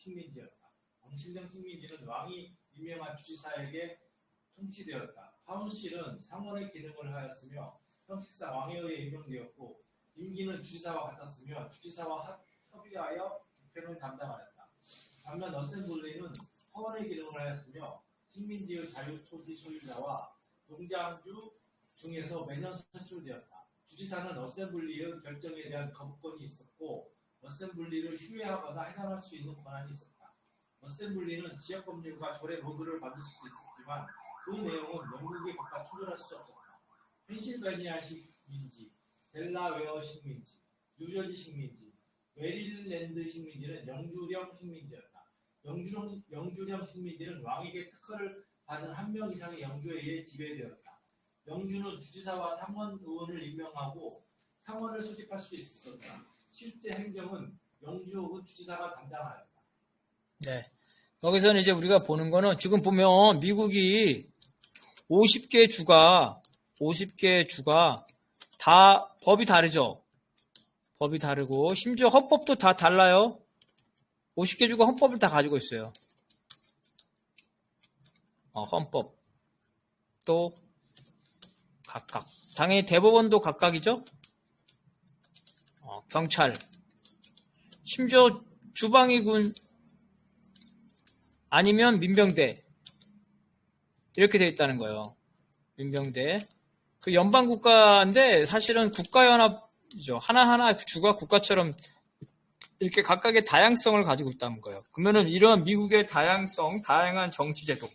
식민지였다. 왕실령 식민지는 왕이 임명한 주지사에게 통치되었다. 카운실은 상원의 기능을 하였으며 형식상 왕에 의해 임명되었고 임기는 주지사와 같았으며 주지사와 협의하여 집행을 담당하였다. 반면 어셈블리는 하원의 기능을 하였으며 식민지의 자유토지 소유자와 농장주 중에서 매년 선출되었다. 주지사는 어셈블리의 결정에 대한 거부권이 있었고 어셈블리를 휴회하거나 해산할 수 있는 권한이 있었다. 어셈블리는 지역법률과 조례 모두를 만들 수 있었지만 그 내용은 영국의 법과 충돌할 수 없었다. 펜실베니아 식민지, 델라웨어 식민지, 뉴저지 식민지, 메릴랜드 식민지는 영주령 식민지였다. 영주령 식민지는 왕에게 특허를 받은 한 명 이상의 영주에 의해 지배되었다. 영주는 주지사와 상원의원을 임명하고 상원을 소집할 수 있었다. 실제 행정은 영주 혹은 주지사가 담당하였다. 네. 여기서는 이제 우리가 보는 거는 지금 보면 미국이 50개 주가 다 법이 다르죠. 법이 다르고 심지어 헌법도 다 달라요. 50개 주가 헌법을 다 가지고 있어요. 헌법 또 각각. 당연히 대법원도 각각이죠. 경찰. 심지어 주방위군 아니면 민병대. 이렇게 돼 있다는 거예요. 민병대. 그 연방국가인데 사실은 국가연합이죠. 하나하나 주가 국가처럼 이렇게 각각의 다양성을 가지고 있다는 거예요. 그러면은 이런 미국의 다양성, 다양한 정치제도가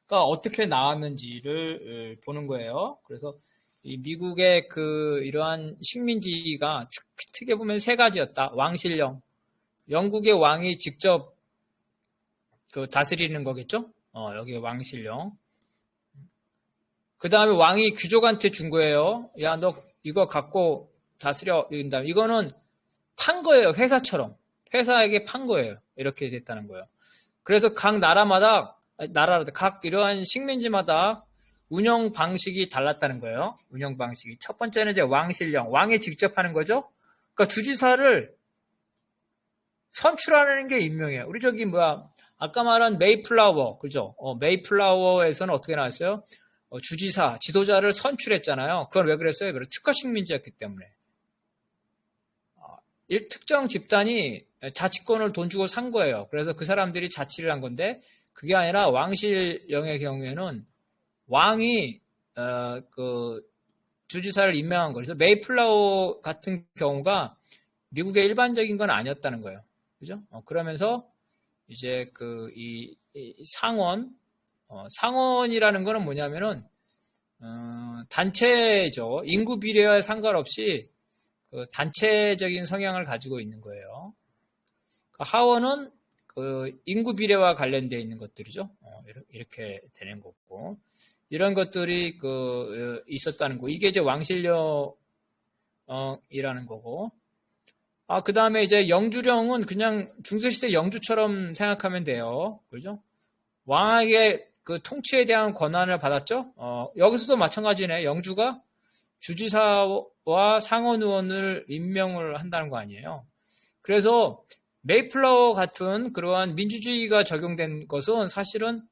어떻게 나왔는지를 보는 거예요. 그래서 이 미국의 이러한 식민지가 크게 보면 세 가지였다. 왕실령. 영국의 왕이 직접 다스리는 거겠죠? 여기 왕실령. 그 다음에 왕이 귀족한테 준 거예요. 야, 너 이거 갖고 다스려. 이거는 판 거예요. 회사처럼. 회사에게 판 거예요. 이렇게 됐다는 거예요. 그래서 각 각 이러한 식민지마다 운영 방식이 달랐다는 거예요. 운영 방식이. 첫 번째는 이제 왕실령. 왕이 직접 하는 거죠. 그러니까 주지사를 선출하는 게 임명이에요. 우리 아까 말한 메이플라워. 그죠? 메이플라워에서는 어떻게 나왔어요? 주지사, 지도자를 선출했잖아요. 그건 왜 그랬어요? 특허 식민지였기 때문에. 특정 집단이 자치권을 돈 주고 산 거예요. 그래서 그 사람들이 자치를 한 건데 그게 아니라 왕실령의 경우에는 왕이 주지사를 임명한 거예요. 그래서 메이플라워 같은 경우가 미국의 일반적인 건 아니었다는 거예요. 그죠? 그러면서 이제 이 상원이라는 거는 뭐냐면은 단체죠. 인구 비례와 상관없이 단체적인 성향을 가지고 있는 거예요. 하원은 인구 비례와 관련되어 있는 것들이죠. 이렇게 되는 거고. 이런 것들이 있었다는 거. 이게 이제 왕실령이라는 거고. 그 다음에 이제 영주령은 그냥 중세시대 영주처럼 생각하면 돼요. 그죠? 왕에게 통치에 대한 권한을 받았죠? 여기서도 마찬가지네. 영주가 주지사와 상원의원을 임명을 한다는 거 아니에요. 그래서 메이플라워 같은 그러한 민주주의가 적용된 것은 사실은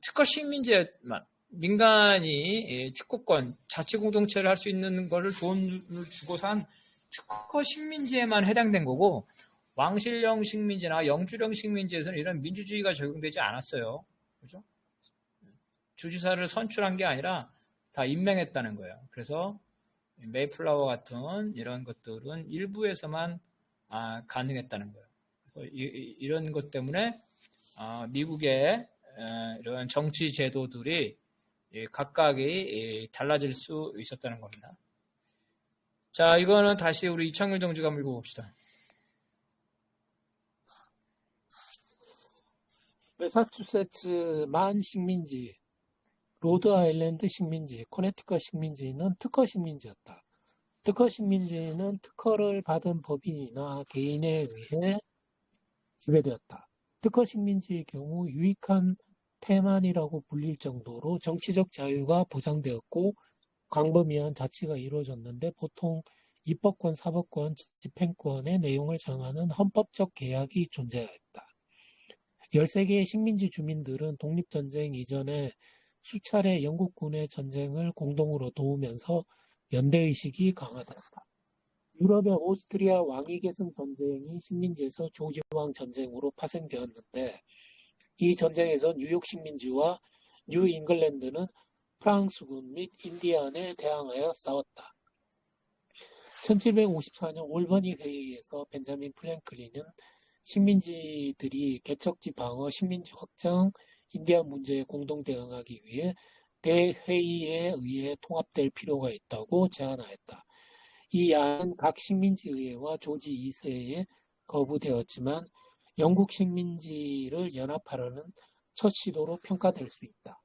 특허 식민지에만 민간이 특허권, 자치공동체를 할 수 있는 거를 돈을 주고 산 특허 식민지에만 해당된 거고 왕실령 식민지나 영주령 식민지에서는 이런 민주주의가 적용되지 않았어요. 그죠? 주지사를 선출한 게 아니라 다 임명했다는 거예요. 그래서 메이플라워 같은 이런 것들은 일부에서만 가능했다는 거예요. 그래서 이런 것 때문에 미국의 이런 정치 제도들이 각각이 달라질 수 있었다는 겁니다. 자, 이거는 다시 우리 이창률 동지가 한번 읽어봅시다. 매사추세츠 만 식민지, 로드아일랜드 식민지, 코네티컷 식민지는 특허 식민지였다. 특허 식민지는 특허를 받은 법인이나 개인에 의해 지배되었다. 특허 식민지의 경우 유익한 태만이라고 불릴 정도로 정치적 자유가 보장되었고 광범위한 자치가 이루어졌는데 보통 입법권, 사법권, 집행권의 내용을 정하는 헌법적 계약이 존재하였다. 13개의 식민지 주민들은 독립전쟁 이전에 수차례 영국군의 전쟁을 공동으로 도우면서 연대의식이 강화되었다. 유럽의 오스트리아 왕위계승 전쟁이 식민지에서 조지왕 전쟁으로 파생되었는데 이 전쟁에서 뉴욕 식민지와 뉴 잉글랜드는 프랑스군 및 인디안에 대항하여 싸웠다. 1754년 올버니 회의에서 벤자민 프랭클린은 식민지들이 개척지 방어, 식민지 확장, 인디안 문제에 공동 대응하기 위해 대회의에 의해 통합될 필요가 있다고 제안하였다. 이 안은 각 식민지의회와 조지 2세에 거부되었지만 영국 식민지를 연합하려는 첫 시도로 평가될 수 있다.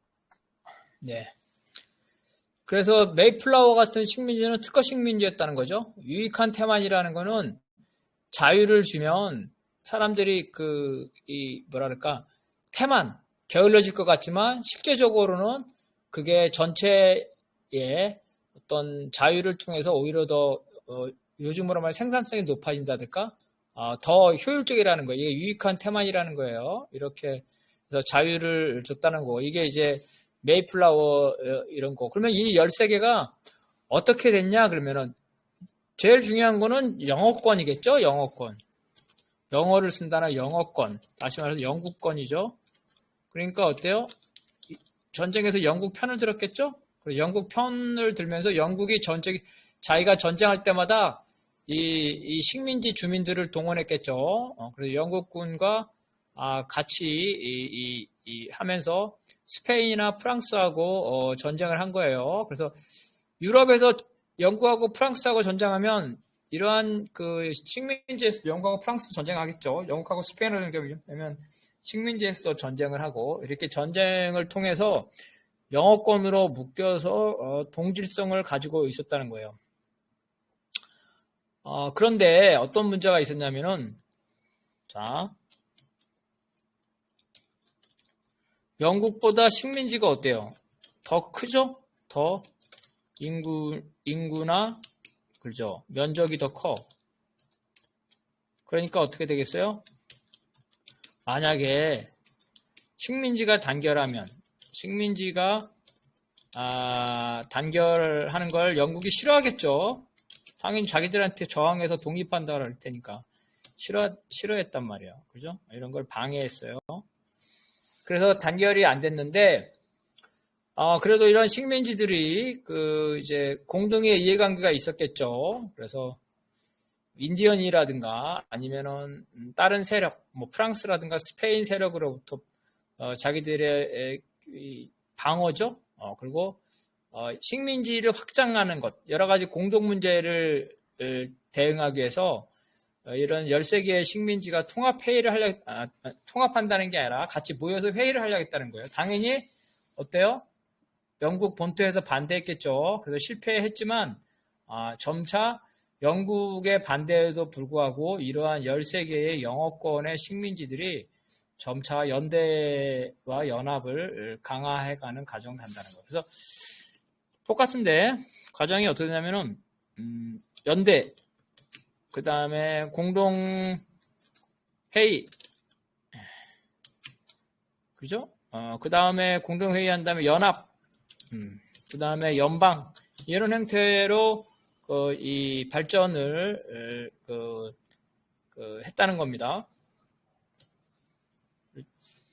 네. 그래서 메이플라워 같은 식민지는 특허 식민지였다는 거죠. 유익한 태만이라는 거는 자유를 주면 사람들이 뭐랄까, 태만, 게을러질 것 같지만 실제적으로는 그게 전체의 어떤 자유를 통해서 오히려 더, 요즘으로 말하면 생산성이 높아진다든가, 더 효율적이라는 거예요. 이게 유익한 태만이라는 거예요. 이렇게 해서 자유를 줬다는 거. 이게 이제 메이플라워 이런 거. 그러면 이 13개가 어떻게 됐냐? 그러면은 제일 중요한 거는 영어권이겠죠? 영어권. 영어를 쓴다는 영어권. 다시 말해서 영국권이죠. 그러니까 어때요? 전쟁에서 영국 편을 들었겠죠? 그리고 영국 편을 들면서 영국이 자기가 전쟁할 때마다 이 식민지 주민들을 동원했겠죠. 그래서 영국군과 같이 하면서 스페인이나 프랑스하고 전쟁을 한 거예요. 그래서 유럽에서 영국하고 프랑스하고 전쟁하면 이러한 그 식민지에서 영국하고 프랑스 전쟁하겠죠. 영국하고 스페인을 경우면 식민지에서도 전쟁을 하고 이렇게 전쟁을 통해서 영어권으로 묶여서 동질성을 가지고 있었다는 거예요. 그런데 어떤 문제가 있었냐면은 자, 영국보다 식민지가 어때요? 더 크죠? 더 인구나 그죠? 면적이 더 커. 그러니까 어떻게 되겠어요? 만약에 식민지가 단결하는 걸 영국이 싫어하겠죠. 당연히 자기들한테 저항해서 독립한다 할 테니까 싫어했단 말이에요. 그죠? 이런 걸 방해했어요. 그래서 단결이 안 됐는데 그래도 이런 식민지들이 이제 공동의 이해관계가 있었겠죠. 그래서 인디언이라든가 아니면은 다른 세력, 뭐 프랑스라든가 스페인 세력으로부터 자기들의 방어죠. 그리고 식민지를 확장하는 것, 여러 가지 공동 문제를 대응하기 위해서 이런 13개의 식민지가 통합한다는 게 아니라 같이 모여서 회의를 하려고 했다는 거예요. 당연히 어때요? 영국 본토에서 반대했겠죠. 그래서 실패했지만 점차 영국의 반대에도 불구하고 이러한 13개의 영어권의 식민지들이 점차 연대와 연합을 강화해가는 과정을 간다는 거예요. 그래서 똑같은데 과정이 어떻게 되냐면은 연대, 그 다음에 공동 회의, 그죠? 그 다음에 공동 회의한 다음에 연합, 그 다음에 연방 이런 형태로 이 발전을 했다는 겁니다.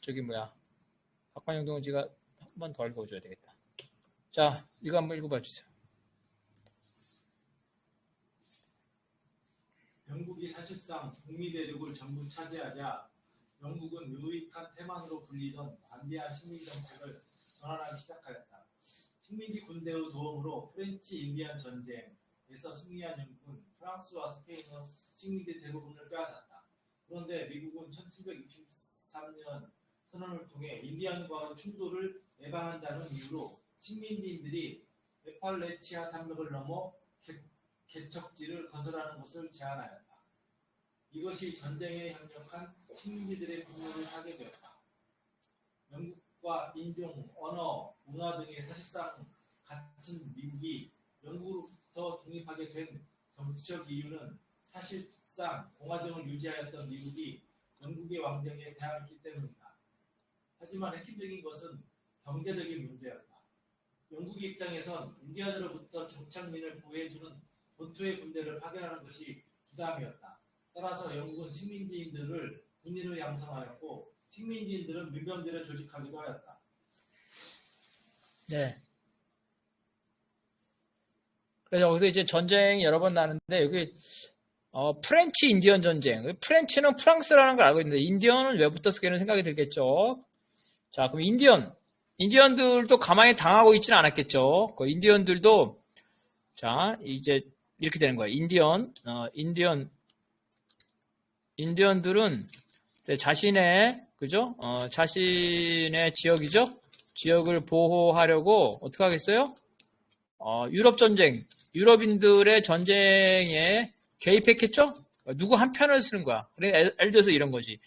저기 박관영 동지가 한 번 더 읽어줘야 되겠다. 자, 이거 한번 읽어봐 주세요. 영국이 사실상 북미 대륙을 전부 차지하자 영국은 유익한 태만으로 불리던 반대한 식민 정책을 전환하기 시작하였다. 식민지 군대의 도움으로 프렌치 인디안 전쟁에서 승리한 영국은 프랑스와 스페인의 식민지 대부분을 빼앗았다. 그런데 미국은 1763년 선언을 통해 인디안과의 충돌을 예방한다는 이유로 식민지인들이 에팔레치아 산맥을 넘어 개척지를 건설하는 것을 제안하였다. 이것이 전쟁에 협력한 식민지들의 분노를 사게 되었다. 영국과 인종, 언어, 문화 등의 사실상 같은 미국이 영국으로부터 독립하게 된 정치적 이유는 사실상 공화정을 유지하였던 미국이 영국의 왕정에 대항했기 때문이다. 하지만 핵심적인 것은 경제적인 문제였다. 영국 입장에선 인디언으로부터 정착민을 보호해주는 본토의 군대를 파견하는 것이 부담이었다. 따라서 영국은 식민지인들을 군인으로 양성하였고 식민지인들은 민병대를 조직하기도 하였다. 네. 그래서 여기서 이제 전쟁이 여러 번 나는데 여기 프렌치 인디언 전쟁. 프렌치는 프랑스라는 걸 알고 있는데 인디언은 왜 붙었을까 생각이 들겠죠. 자, 그럼 인디언들도 가만히 당하고 있지는 않았겠죠. 그 인디언들도 자, 이제 이렇게 되는 거예요. 인디언들은 자신의 그죠? 자신의 지역이죠. 지역을 보호하려고 어떻게 하겠어요? 유럽 전쟁, 유럽인들의 전쟁에 개입했겠죠? 누구 한 편을 쓰는 거야. 그래, 예를 들어서 이런 거지.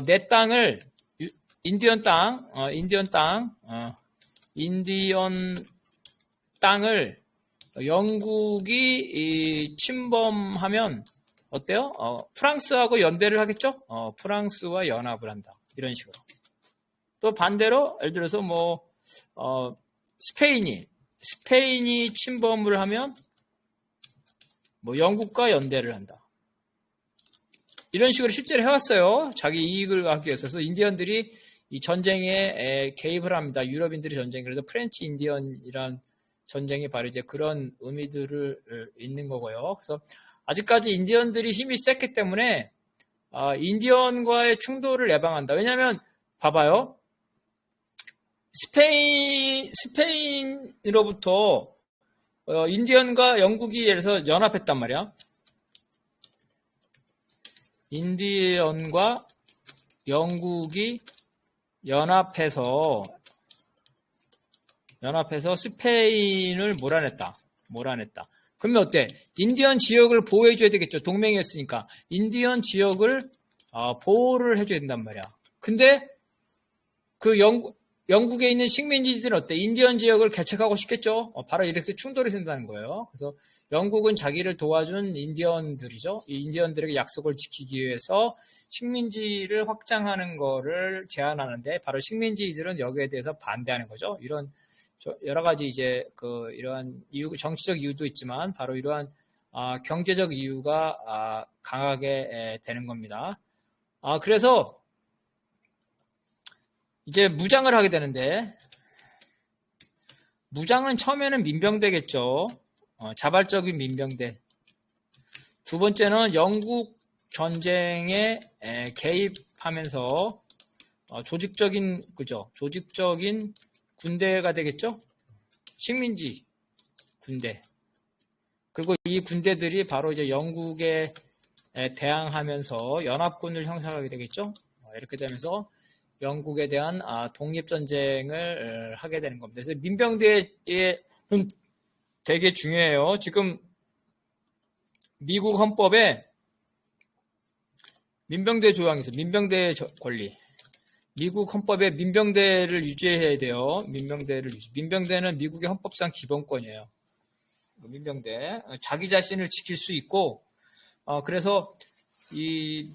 내 땅을 인디언 땅을 영국이 침범하면 어때요? 프랑스하고 연대를 하겠죠? 프랑스와 연합을 한다. 이런 식으로. 또 반대로 예를 들어서 스페인이 침범을 하면 영국과 연대를 한다. 이런 식으로 실제로 해왔어요. 자기 이익을 하기 위해서. 그래서 인디언들이 이 전쟁에 개입을 합니다. 유럽인들의 전쟁. 그래서 프렌치 인디언이란 전쟁이 바로 이제 그런 의미들을 있는 거고요. 그래서 아직까지 인디언들이 힘이 셌기 때문에 인디언과의 충돌을 예방한다. 왜냐하면 봐봐요. 스페인으로부터 인디언과 영국이 예를 들어서 연합했단 말이야. 인디언과 영국이 연합해서 스페인을 몰아냈다. 그러면 어때? 인디언 지역을 보호해줘야 되겠죠. 동맹이었으니까. 인디언 지역을 보호를 해줘야 된단 말이야. 근데 그 영국에 있는 식민지들은 어때? 인디언 지역을 개척하고 싶겠죠. 바로 이렇게 충돌이 생긴다는 거예요. 그래서 영국은 자기를 도와준 인디언들이죠. 이 인디언들에게 약속을 지키기 위해서 식민지를 확장하는 거를 제안하는데 바로 식민지들은 여기에 대해서 반대하는 거죠. 이런 여러 가지 이제 이러한 이유, 정치적 이유도 있지만 바로 이러한 경제적 이유가 강하게 되는 겁니다. 그래서 이제 무장을 하게 되는데 무장은 처음에는 민병대겠죠. 자발적인 민병대. 두 번째는 영국 전쟁에 개입하면서 조직적인 군대가 되겠죠. 식민지 군대. 그리고 이 군대들이 바로 이제 영국에 대항하면서 연합군을 형성하게 되겠죠. 이렇게 되면서 영국에 대한 독립전쟁을 하게 되는 겁니다. 그래서 민병대는 되게 중요해요. 지금 미국 헌법에 민병대 조항이 있어요. 민병대의 권리. 미국 헌법에 민병대를 유지해야 돼요. 민병대는 미국의 헌법상 기본권이에요. 민병대. 자기 자신을 지킬 수 있고, 그래서 이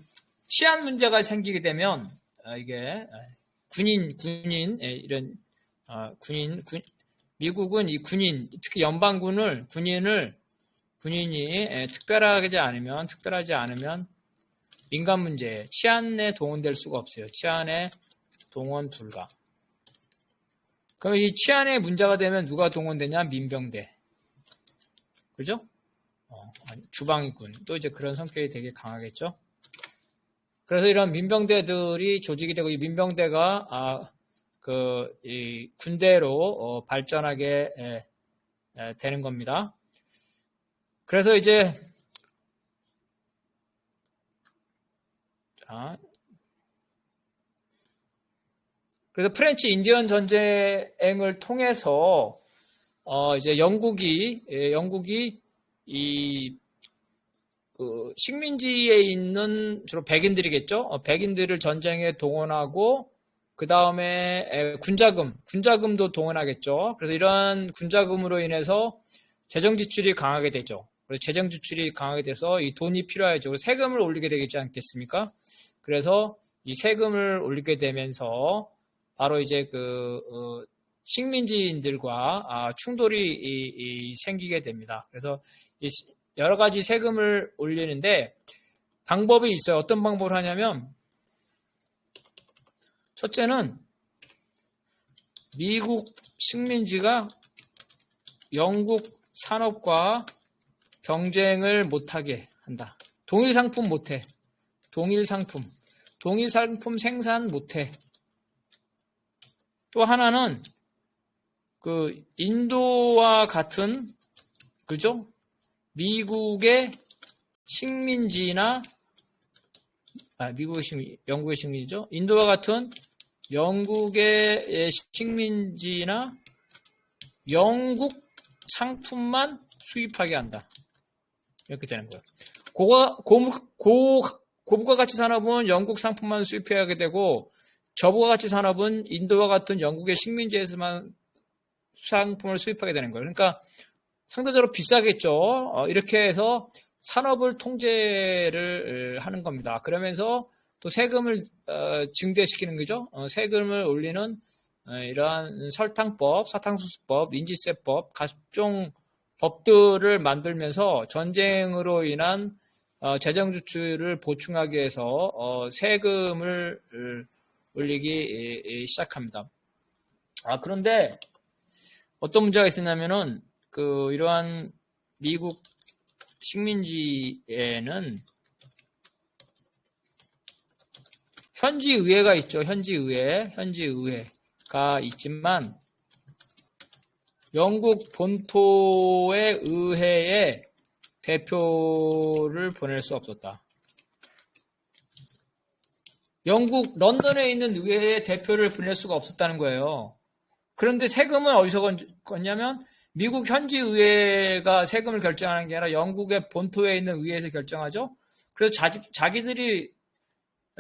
치안 문제가 생기게 되면 이게 미국은 이 군인, 특히 연방군을 군인이 특별하지 않으면 민간 문제, 치안에 동원될 수가 없어요. 치안에 동원 불가. 그럼 이 치안에 문제가 되면 누가 동원되냐? 민병대. 그죠? 주방위군. 또 이제 그런 성격이 되게 강하겠죠? 그래서 이런 민병대들이 조직이 되고 이 민병대가 이 군대로 발전하게 되는 겁니다. 그래서 이제 그래서 프렌치 인디언 전쟁을 통해서 이제 영국이 이 식민지에 있는 주로 백인들이겠죠. 백인들을 전쟁에 동원하고 그 다음에 군자금도 동원하겠죠. 그래서 이러한 군자금으로 인해서 재정 지출이 강하게 되죠. 그래서 재정 지출이 강하게 돼서 이 돈이 필요하죠. 세금을 올리게 되겠지 않겠습니까? 그래서 이 세금을 올리게 되면서 바로 이제 식민지인들과 충돌이 생기게 됩니다. 그래서 여러 가지 세금을 올리는데 방법이 있어요. 어떤 방법을 하냐면 첫째는 미국 식민지가 영국 산업과 경쟁을 못하게 한다. 동일 상품 못해. 동일 상품 생산 못해. 또 하나는 인도와 같은 그죠? 미국의 식민지나 영국의 식민지죠. 인도와 같은 영국의 식민지나 영국 상품만 수입하게 한다. 이렇게 되는 거예요. 고부가 가치 산업은 영국 상품만 수입하게 되고 저부가 가치 산업은 인도와 같은 영국의 식민지에서만 상품을 수입하게 되는 거예요. 그러니까 상대적으로 비싸겠죠. 이렇게 해서 산업을 통제를 하는 겁니다. 그러면서 또 세금을 증대시키는 거죠. 세금을 올리는 이러한 설탕법, 사탕수수법, 인지세법, 각종 법들을 만들면서 전쟁으로 인한 재정 지출을 보충하기 위해서 세금을 올리기 시작합니다. 그런데 어떤 문제가 있었냐면은 이러한 미국 식민지에는 현지의회가 있죠. 현지의회가 있지만 영국 본토의 의회에 대표를 보낼 수 없었다. 영국 런던에 있는 의회에 대표를 보낼 수가 없었다는 거예요. 그런데 세금은 어디서 걷냐면 미국 현지의회가 세금을 결정하는 게 아니라 영국의 본토에 있는 의회에서 결정하죠. 그래서 자기들이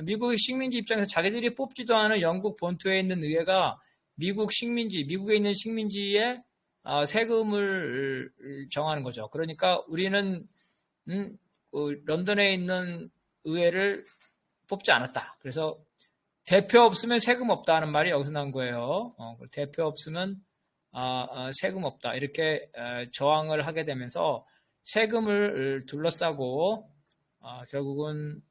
미국의 식민지 입장에서 자기들이 뽑지도 않은 영국 본토에 있는 의회가 미국에 있는 식민지에 세금을 정하는 거죠. 그러니까 우리는 런던에 있는 의회를 뽑지 않았다. 그래서 대표 없으면 세금 없다는 말이 여기서 나온 거예요. 대표 없으면 세금 없다. 이렇게 저항을 하게 되면서 세금을 둘러싸고 결국은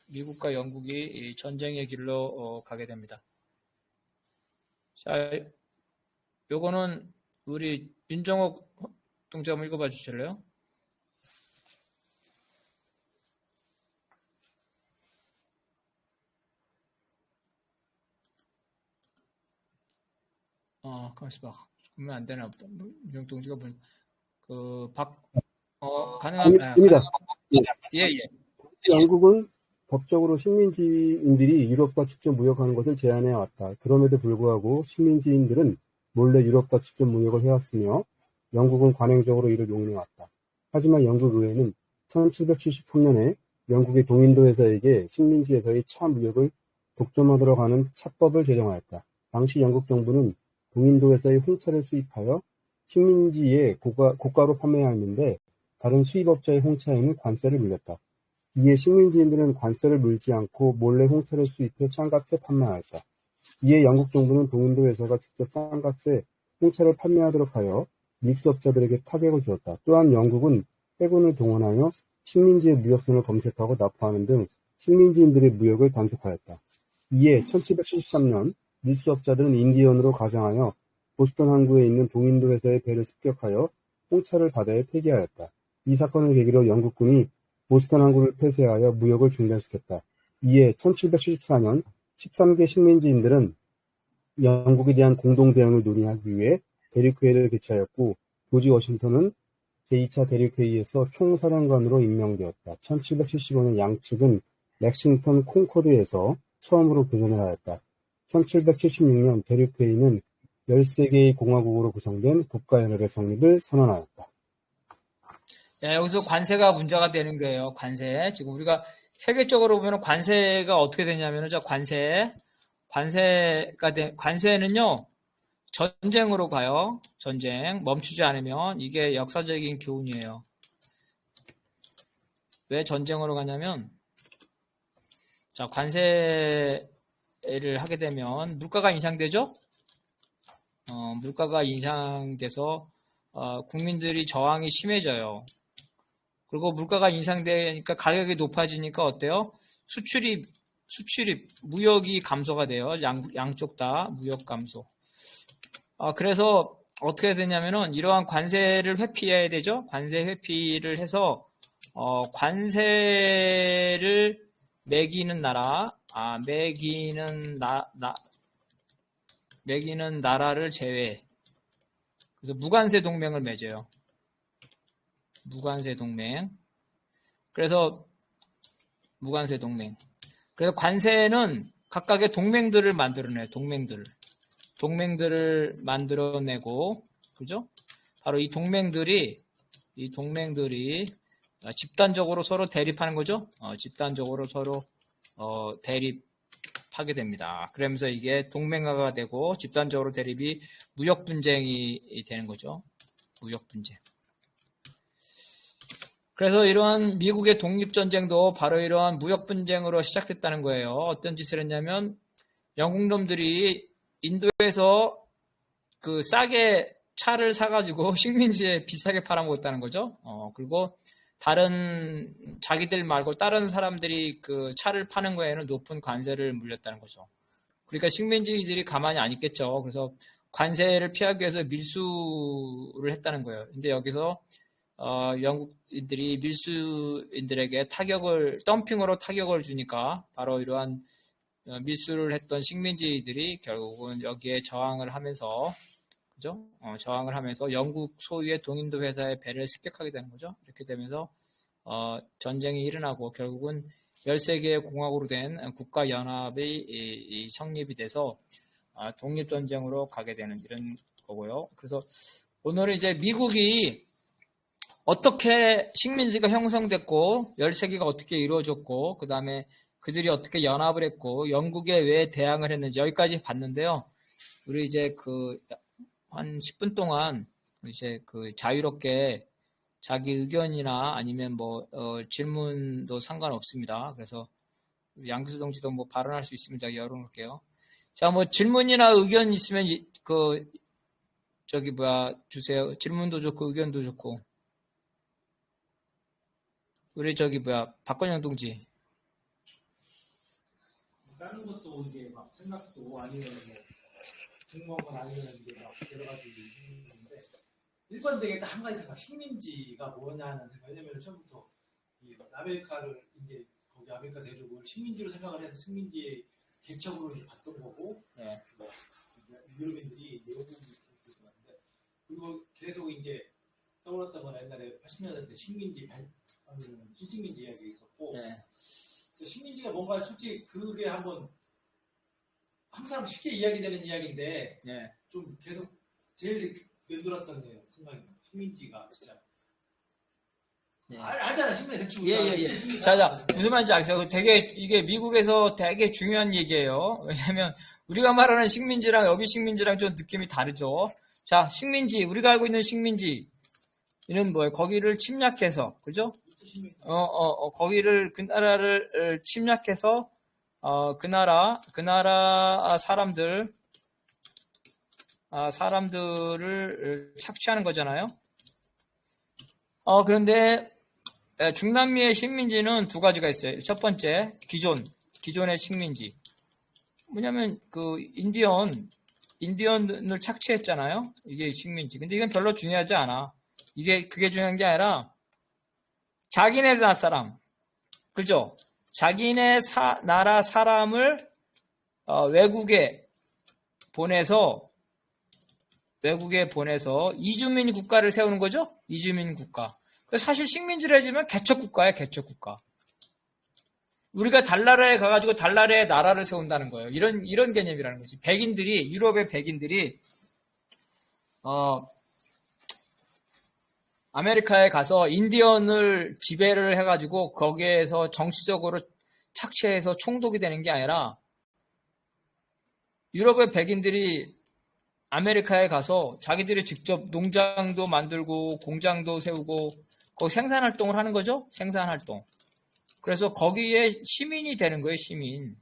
미국과 영국이 전쟁의 길로 가게 됩니다. 자, 요거는 우리 윤정옥 동자 한번 읽어봐 주실래요? 가만있어 봐. 보면 안 되나 보다. 윤정옥 동지가 보니 가능합니다. 예. 영국은 법적으로 식민지인들이 유럽과 직접 무역하는 것을 제한해 왔다. 그럼에도 불구하고 식민지인들은 몰래 유럽과 직접 무역을 해왔으며 영국은 관행적으로 이를 용인해 왔다. 하지만 영국 의회는 1773년에 영국의 동인도 회사에게 식민지에서의 차 무역을 독점하도록 하는 차법을 제정하였다. 당시 영국 정부는 동인도 회사의 홍차를 수입하여 식민지에 고가로 판매하였는데 다른 수입업자의 홍차에는 관세를 물렸다. 이에 식민지인들은 관세를 물지 않고 몰래 홍차를 수입해 싼 값에 판매하였다. 이에 영국 정부는 동인도 회사가 직접 싼 값에 홍차를 판매하도록 하여 밀수업자들에게 타격을 주었다. 또한 영국은 해군을 동원하여 식민지의 무역선을 검색하고 납부하는 등 식민지인들의 무역을 단속하였다. 이에 1773년 밀수업자들은 인디언으로 가장하여 보스턴 항구에 있는 동인도 회사의 배를 습격하여 홍차를 바다에 폐기하였다. 이 사건을 계기로 영국군이 보스턴 항구를 폐쇄하여 무역을 중단시켰다. 이에 1774년 13개 식민지인들은 영국에 대한 공동 대응을 논의하기 위해 대륙회의를 개최하였고 조지 워싱턴은 제2차 대륙회의에서 총사령관으로 임명되었다. 1775년 양측은 렉싱턴 콩코드에서 처음으로 교전을 하였다. 1776년 대륙회의는 13개의 공화국으로 구성된 국가연합의 성립을 선언하였다. 여기서 관세가 문제가 되는 거예요. 관세. 지금 우리가 세계적으로 보면 관세가 어떻게 되냐면은 관세는요, 전쟁으로 가요. 전쟁. 멈추지 않으면 이게 역사적인 교훈이에요. 왜 전쟁으로 가냐면, 자, 관세를 하게 되면 물가가 인상되죠? 물가가 인상돼서 국민들이 저항이 심해져요. 그리고 물가가 인상되니까 가격이 높아지니까 어때요? 수출이 무역이 감소가 돼요. 양쪽 다 무역 감소. 그래서 어떻게 되냐면은 이러한 관세를 회피해야 되죠. 관세 회피를 해서 관세를 매기는 나라, 매기는 나라를 제외. 그래서 무관세 동맹을 맺어요. 무관세 동맹. 그래서 무관세 동맹. 그래서 관세는 각각의 동맹들을 만들어내요. 동맹들을 만들어내고, 그죠? 바로 이 동맹들이 집단적으로 서로 대립하는 거죠. 집단적으로 서로 대립하게 됩니다. 그러면서 이게 동맹화가 되고 집단적으로 대립이 무역 분쟁이 되는 거죠. 무역 분쟁. 그래서 이러한 미국의 독립전쟁도 바로 이러한 무역 분쟁으로 시작됐다는 거예요. 어떤 짓을 했냐면 영국 놈들이 인도에서 그 싸게 차를 사가지고 식민지에 비싸게 팔아먹었다는 거죠. 그리고 자기들 말고 다른 사람들이 그 차를 파는 거에는 높은 관세를 물렸다는 거죠. 그러니까 식민지들이 가만히 안 있겠죠. 그래서 관세를 피하기 위해서 밀수를 했다는 거예요. 근데 여기서 영국인들이 밀수인들에게 덤핑으로 타격을 주니까 바로 이러한 밀수를 했던 식민지들이 결국은 여기에 저항을 하면서, 그죠? 저항을 하면서 영국 소유의 동인도 회사의 배를 습격하게 되는 거죠. 이렇게 되면서 전쟁이 일어나고 결국은 13개의 공화국으로 된 국가연합이 성립이 돼서 독립전쟁으로 가게 되는 이런 거고요. 그래서 오늘은 이제 미국이 어떻게 식민지가 형성됐고 13개가 어떻게 이루어졌고 그 다음에 그들이 어떻게 연합을 했고 영국에 왜 대항을 했는지 여기까지 봤는데요. 우리 이제 한 10분 동안 이제 자유롭게 자기 의견이나 아니면 질문도 상관없습니다. 그래서 양기수 동지도 발언할 수 있으면 제가 열어놓을게요. 자, 질문이나 의견 있으면 주세요. 질문도 좋고 의견도 좋고. 우리 박건영 동지. 다른 것도 이제 막 생각도 아니면 궁금한 아니면 이게 막 여러 가지 있는데 일반적인 딱 한 가지 생각, 식민지가 뭐냐는 생각. 왜냐면 처음부터 이 아메리카를 이제 거기 아메리카 대륙을 식민지로 생각을 해서 식민지의 개척으로 이제 봤던 거고, 네. 유럽인들이 내용국이 있었는데 그리고 계속 이제 떠올랐던 건 옛날에 80년대 때 식민지 신식민지 이야기 있었고. 네. 식민지가 뭔가 솔직히 그게 항상 쉽게 이야기되는 이야기인데 네. 좀 계속 제일 늘들었던 생각이 나요. 식민지가 진짜 네. 알잖아. 식민지 대충. 예. 자, 무슨 말인지 알겠어요. 이게 미국에서 되게 중요한 얘기예요. 왜냐면 우리가 말하는 식민지랑 여기 식민지랑 좀 느낌이 다르죠. 자, 식민지, 우리가 알고 있는 식민지는 뭐예요? 거기를 침략해서, 그죠? 거기를, 그 나라를 침략해서, 그 나라 사람들을 착취하는 거잖아요. 그런데 중남미의 식민지는 두 가지가 있어요. 첫 번째, 기존의 식민지. 뭐냐면 인디언을 착취했잖아요. 이게 식민지. 근데 이건 별로 중요하지 않아. 그게 중요한 게 아니라 자기네 나라 사람, 그죠? 자기네 나라 사람을 외국에 보내서 이주민 국가를 세우는 거죠? 이주민 국가. 사실 식민지를 해주면 개척 국가야, 개척 국가. 우리가 달나라에 가가지고 달나라의 나라를 세운다는 거예요. 이런 개념이라는 거지. 유럽의 백인들이 아메리카에 가서 인디언을 지배를 해가지고 거기에서 정치적으로 착취해서 총독이 되는 게 아니라 유럽의 백인들이 아메리카에 가서 자기들이 직접 농장도 만들고 공장도 세우고 거기 생산활동을 하는 거죠. 생산활동. 그래서 거기에 시민이 되는 거예요. 시민.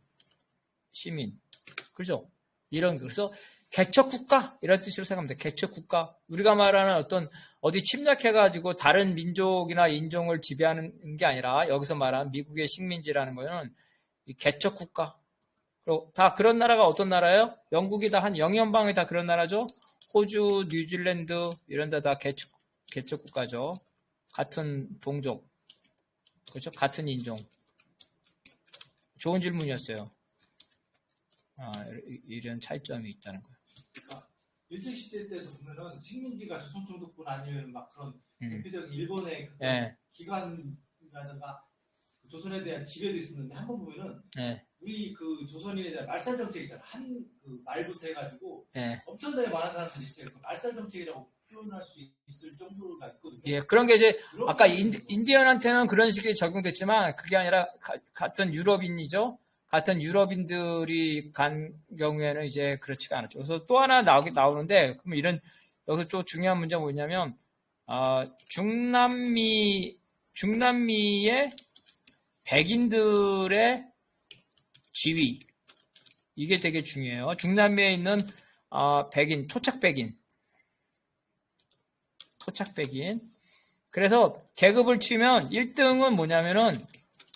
그죠? 그래서 개척국가 이런 뜻으로 생각하면 돼. 개척국가. 우리가 말하는 어떤 어디 침략해가지고 다른 민족이나 인종을 지배하는 게 아니라 여기서 말하는 미국의 식민지라는 거는 이 개척국가. 그리고 다 그런 나라가 어떤 나라예요? 영국이 다 한 영연방이 다 그런 나라죠. 호주, 뉴질랜드 이런 데 다 개척국가죠. 같은 동족. 그렇죠? 같은 인종. 좋은 질문이었어요. 이런 차이점이 있다는 거예요. 그러니까 일제시대 때도 보면은 식민지가 조선총독부나 아니면 막 그런 대표적인 일본의 그 예. 기관이라든가 그 조선에 대한 지배도 있었는데 한번 보면은 예. 우리 그 조선인에 대한 말살 정책 있잖아. 한 그 말부터 해가지고 예. 엄청나게 많은 사람들이 있어요. 그 말살 정책이라고 표현할 수 있을 정도가 있거든요. 예, 그런 게 이제 그런 아까 부분이 있어서. 인디언한테는 그런 식이 적용됐지만 그게 아니라 같은 유럽인이죠. 같은 유럽인들이 간 경우에는 이제 그렇지가 않았죠. 그래서 또 하나 나오는데 그럼 여기서 좀 중요한 문제가 뭐냐면 중남미의 백인들의 지위 이게 되게 중요해요. 중남미에 있는 백인, 토착 백인. 그래서 계급을 치면 1등은 뭐냐면은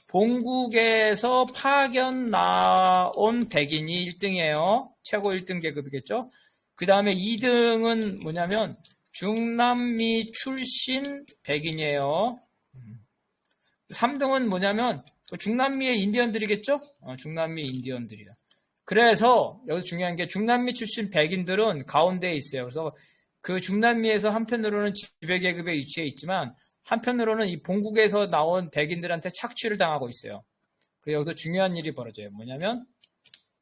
본국에서 파견 나온 백인이 1등이에요. 최고 1등 계급이겠죠. 그 다음에 2등은 뭐냐면 중남미 출신 백인이에요. 3등은 뭐냐면 중남미의 인디언들이겠죠. 중남미 인디언들이요. 그래서 여기서 중요한 게 중남미 출신 백인들은 가운데에 있어요. 그래서 그 중남미에서 한편으로는 지배계급에 위치해 있지만 한편으로는 이 본국에서 나온 백인들한테 착취를 당하고 있어요. 그래서 여기서 중요한 일이 벌어져요. 뭐냐면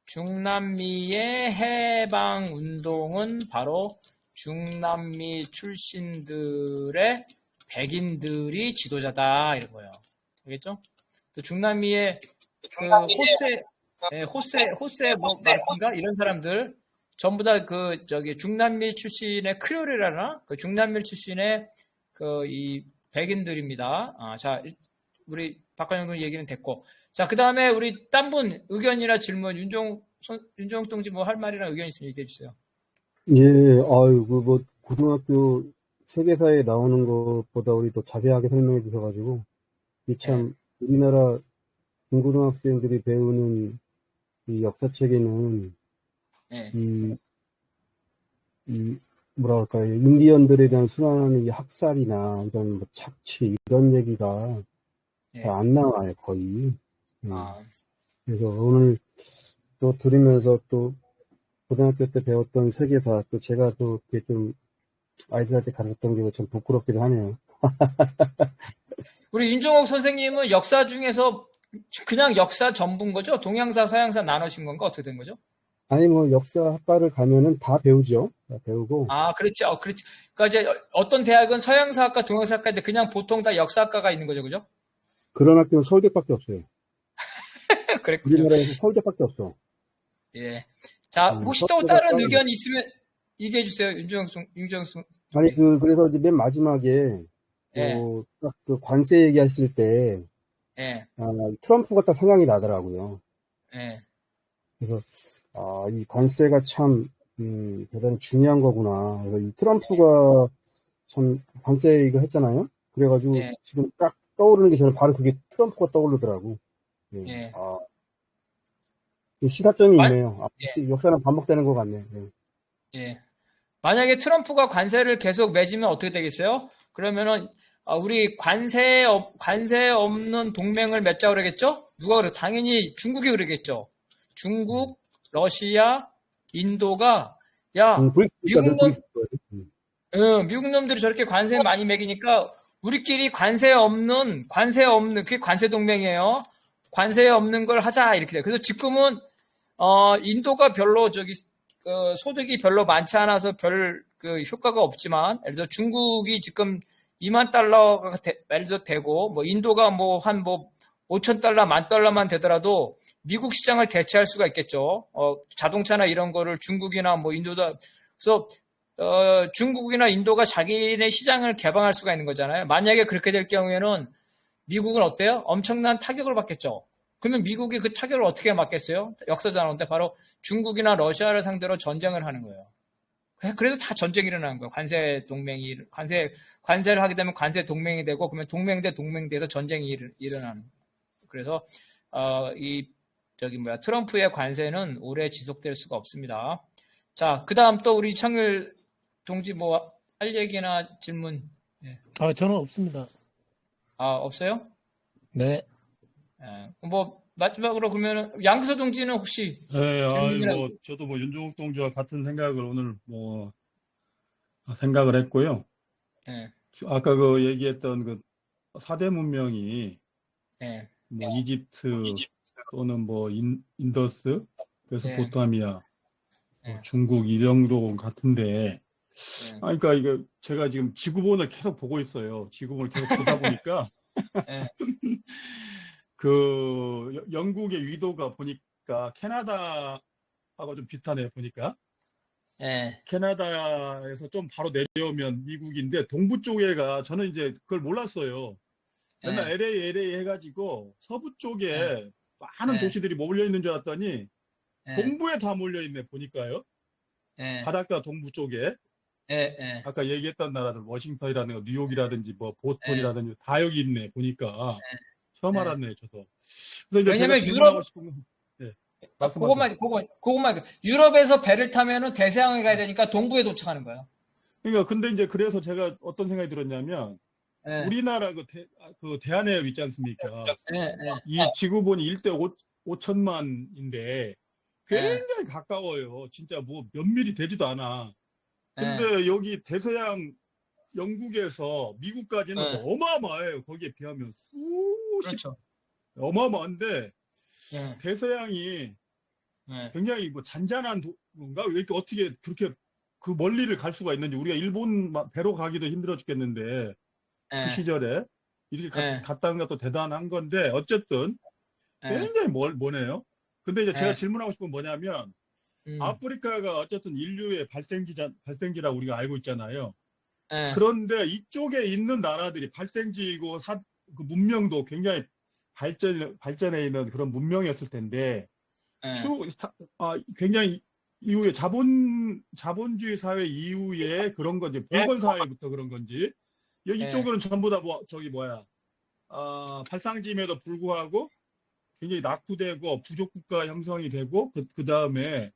중남미의 해방운동은 바로 중남미 출신들의 백인들이 지도자다 이런 거예요. 알겠죠? 또 중남미의 호세 마르틴가 이런 사람들 전부 다 중남미 출신의 크리올이라나 그 중남미 출신의 이 백인들입니다. 자, 우리 박관영 얘기는 됐고. 자, 그 다음에 우리 딴 분 의견이나 질문, 윤종욱 동지 뭐 할 말이나 의견 있으면 얘기해 주세요. 예, 뭐, 고등학교 세계사에 나오는 것보다 우리 더 자세하게 설명해 주셔가지고, 참, 우리나라 중고등학생들이 배우는 이 역사책에는, 뭐랄까요, 인디언들에 대한 수많은 이 학살이나 이런 뭐 착취, 이런 얘기가 잘 안 나와요, 거의. 그래서 오늘 또 들으면서 또 고등학교 때 배웠던 세계사, 또 제가 또 이렇게 좀 아이들한테 가르쳤던 게 참 부끄럽기도 하네요. 우리 윤종옥 선생님은 역사 중에서 그냥 역사 전부인 거죠? 동양사, 서양사 나누신 건가? 어떻게 된 거죠? 아니, 뭐, 역사학과를 가면은 다 배우죠. 다 배우고. 그렇죠. 그렇죠. 그러니까 이제 어떤 대학은 서양사학과, 동양사학과인데 그냥 보통 다 역사학과가 있는 거죠, 그죠? 그런 학교는 서울대밖에 없어요. 그랬군요. 우리나라에서 서울대밖에 없어. 예. 자, 혹시 또 다른 의견 있으면 얘기해 주세요, 윤정수. 아니, 그래서 이제 맨 마지막에, 딱 그 관세 얘기하실 때, 트럼프가 딱 생각이 나더라고요. 그래서, 이 관세가 참, 대단히 중요한 거구나. 그래서 이 트럼프가 참 관세 이거 했잖아요. 그래가지고 지금 딱 떠오르는 게 저는 바로 그게 트럼프가 떠오르더라고. 시사점이 있네요. 역사는 반복되는 것 같네요. 만약에 트럼프가 관세를 계속 맺으면 어떻게 되겠어요? 그러면은 우리 관세 없는 동맹을 맺자고 그러겠죠? 누가 그래? 당연히 중국이 그러겠죠. 중국, 러시아, 인도가 미국 놈들이 저렇게 관세 많이 매기니까 우리끼리 관세 없는 그게 관세 동맹이에요. 관세 없는 걸 하자 이렇게 돼요. 그래서 지금은 인도가 별로 소득이 별로 많지 않아서 별 효과가 없지만 예를 들어 중국이 지금 2만 달러가 예를 들어 되고 뭐 인도가 한 5천 달러, 1만 달러만 되더라도 미국 시장을 대체할 수가 있겠죠. 자동차나 이런 거를 중국이나 뭐 인도다. 그래서 중국이나 인도가 자기네 시장을 개방할 수가 있는 거잖아요. 만약에 그렇게 될 경우에는 미국은 어때요? 엄청난 타격을 받겠죠. 그러면 미국이 그 타격을 어떻게 막겠어요? 역사자원인데 바로 중국이나 러시아를 상대로 전쟁을 하는 거예요. 그래도 다 전쟁이 일어나는 거예요. 관세를 하게 되면 관세 동맹이 되고, 그러면 동맹 대 동맹 돼서 전쟁이 일어나는. 그래서, 트럼프의 관세는 오래 지속될 수가 없습니다. 자, 그 다음 또 우리 창률 동지 할 얘기나 질문. 예. 저는 없습니다. 없어요? 네. 마지막으로 그러면 양서 동지는 혹시 네, 질문이나 저도 윤종욱 동지와 같은 생각을 오늘 생각을 했고요. 예. 아까 얘기했던 그 4대 문명이 예. 이집트 또는 인더스, 메소포타미아, 예. 중국 이 정도 같은데, 예. 그러니까 제가 지금 지구본을 계속 보고 있어요. 지구본을 계속 보다 보니까 예. 영국의 위도가 보니까 캐나다하고 좀 비슷하네요. 보니까 예. 캐나다에서 좀 바로 내려오면 미국인데 동부 쪽에가 저는 이제 그걸 몰랐어요. 맨날 LA 해가지고 서부 쪽에 많은 도시들이 몰려 있는 줄 알았더니 동부에 다 몰려 있네 보니까요. 바닷가 동부 쪽에 아까 얘기했던 나라들 워싱턴이라든가 뉴욕이라든지 보스턴이라든지 다 여기 있네 보니까 처음 알았네요 저도. 그래서 이제 왜냐면 제가 질문하고 싶은 건 그것만 유럽에서 배를 타면은 대서양에 가야 되니까 동부에 도착하는 거예요. 그러니까 근데 이제 그래서 제가 어떤 생각이 들었냐면 우리나라 그 대한해협 있지 않습니까? 이 지구본이 1대 5천만인데 굉장히 가까워요. 진짜 몇 밀이 되지도 않아. 근데 여기 대서양 영국에서 미국까지는 어마어마해요. 거기에 비하면 그렇죠. 어마어마한데 대서양이 굉장히 잔잔한 건가? 왜 이렇게 어떻게 그렇게 그 멀리를 갈 수가 있는지 우리가 일본 배로 가기도 힘들어 죽겠는데 그 시절에 이렇게 갔다는 것도 대단한 건데 어쨌든 굉장히 머네요. 근데 이제 제가 질문하고 싶은 건 뭐냐면 아프리카가 어쨌든 인류의 발생지라고 우리가 알고 있잖아요. 그런데 이쪽에 있는 나라들이 발생지이고 그 문명도 굉장히 발전해 있는 그런 문명이었을 텐데 굉장히 이후에 자본주의 사회 이후에 그런 건지 봉건 사회부터 그런 건지 여기 쪽은 전부 다 발상지임에도 불구하고 굉장히 낙후되고 부족 국가 형성이 되고 그 다음에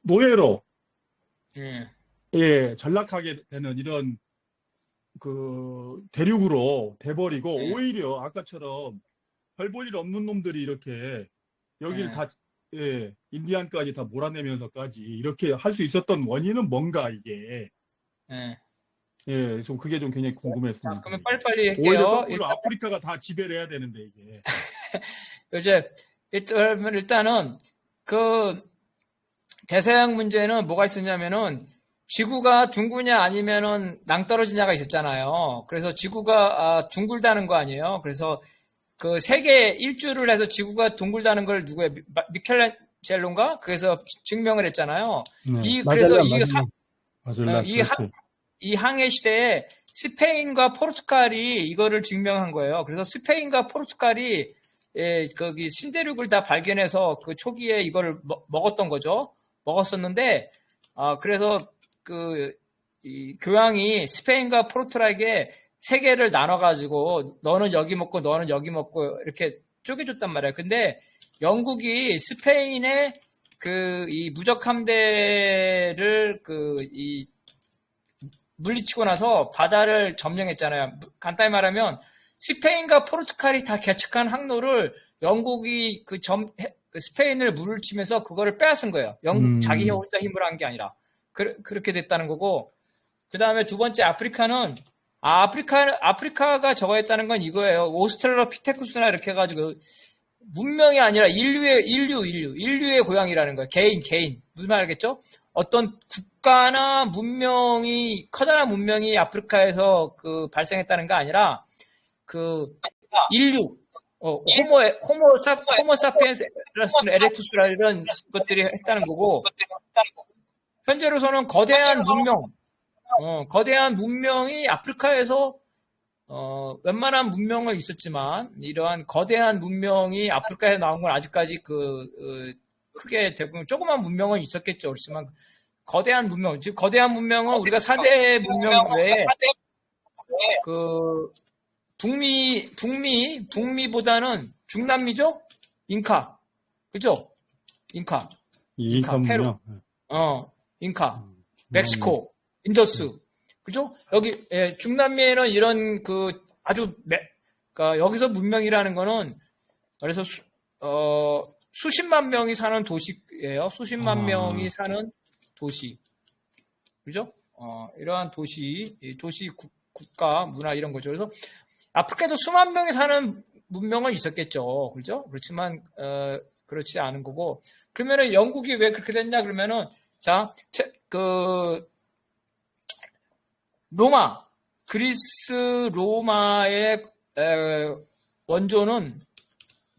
노예로 전락하게 되는 이런 그 대륙으로 돼버리고 오히려 아까처럼 별 볼 일 없는 놈들이 이렇게 여기를 다 인디안까지 다 몰아내면서까지 이렇게 할 수 있었던 원인은 뭔가 이게 좀 그게 좀 굉장히 궁금했습니다. 자, 그러면 빨리빨리 할게요. 오히려 거꾸로 아프리카가 다 지배를 해야 되는데 이게. 일단은 그 대서양 문제는 뭐가 있었냐면은 지구가 둥그냐 아니면은 낭떠러지냐가 있었잖아요. 그래서 지구가 둥글다는 거 아니에요. 그래서 그 세계 일주를 해서 지구가 둥글다는 걸 누구예요? 미켈란젤로인가? 그래서 증명을 했잖아요. 그래서 이 항해 시대에 스페인과 포르투갈이 이거를 증명한 거예요. 그래서 스페인과 포르투갈이 거기 신대륙을 다 발견해서 그 초기에 이거를 먹었던 거죠. 먹었었는데 그래서 이 교황이 스페인과 포르투갈에게 세계를 나눠가지고 너는 여기 먹고 너는 여기 먹고 이렇게 쪼개줬단 말이에요. 근데 영국이 스페인의 이 무적 함대를 물리치고 나서 바다를 점령했잖아요. 간단히 말하면 스페인과 포르투갈이 다 개척한 항로를 영국이 스페인을 물리치면서 그거를 빼앗은 거예요. 자기 혼자 힘으로 한 게 아니라 그렇게 됐다는 거고. 그 다음에 두 번째 아프리카가 저거 했다는 건 이거예요. 오스트랄로피테쿠스나 이렇게 해가지고 문명이 아니라 인류의 고향이라는 거예요. 개인. 무슨 말 알겠죠? 어떤 국가나 커다란 문명이 아프리카에서 발생했다는 게 아니라 인류, 호모 사피엔스 에렉투스라 이런 것들이 했다는 거고, 현재로서는 거대한 문명이 아프리카에서 웬만한 문명은 있었지만 이러한 거대한 문명이 아프리카에 나온 건 아직까지 크게 대부분 조그만 문명은 있었겠죠. 그렇지만 거대한 문명, 즉 거대한 문명은 우리가 4대 문명 외에 북미보다는 중남미죠? 잉카. 그죠? 잉카, 페루. 잉카, 멕시코, 인더스. 그죠? 여기, 중남미에는 이런 그러니까 여기서 문명이라는 거는, 그래서 수십만 명이 사는 도시예요. 수십만 명이 사는 도시. 그죠? 이러한 도시 국가, 문화 이런 거죠. 그래서 아프리카에도 수만 명이 사는 문명은 있었겠죠. 그죠? 그렇지만, 그렇지 않은 거고. 그러면은 영국이 왜 그렇게 됐냐? 그러면은, 자, 그리스 로마의 원조는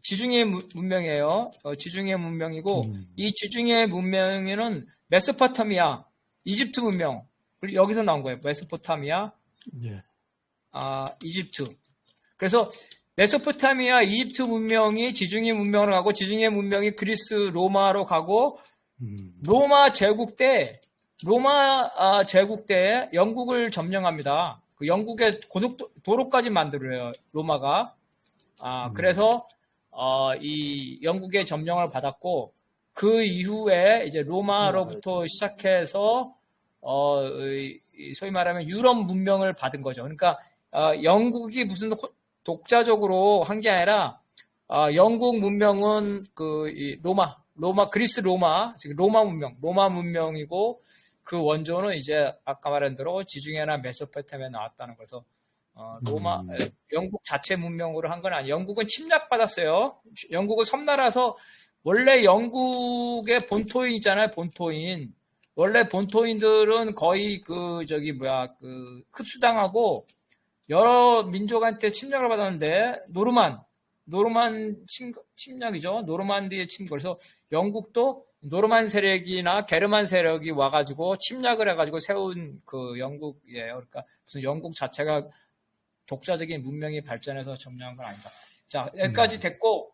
지중해 문명이에요. 지중해 문명이고, 이 지중해 문명에는 메소포타미아, 이집트 문명, 그리고 여기서 나온 거예요. 메소포타미아, 이집트. 그래서 메소포타미아, 이집트 문명이 지중해 문명으로 가고, 지중해 문명이 그리스 로마로 가고, 로마 제국 때 영국을 점령합니다. 그 영국의 도로까지 만들어요. 로마가. 그래서 이 영국의 점령을 받았고, 그 이후에 이제 로마로부터 시작해서 소위 말하면 유럽 문명을 받은 거죠. 그러니까 영국이 무슨 독자적으로 한 게 아니라 영국 문명은 그리스 로마, 즉 로마 문명이고, 그 원조는 이제 아까 말한 대로 지중해나 메소포타미아에 나왔다는 거서 영국 자체 문명으로 한 건 아니에요. 영국은 침략받았어요. 영국은 섬나라서 원래 영국의 본토인 있잖아요. 본토인. 원래 본토인들은 거의 흡수당하고 여러 민족한테 침략을 받았는데 노르만 침략이죠. 노르만디의 침략. 그래서 영국도 노르만 세력이나 게르만 세력이 와가지고 침략을 해가지고 세운 그 영국이에요. 그러니까 무슨 영국 자체가 독자적인 문명이 발전해서 점령한 건 아니다. 자, 여기까지 됐고,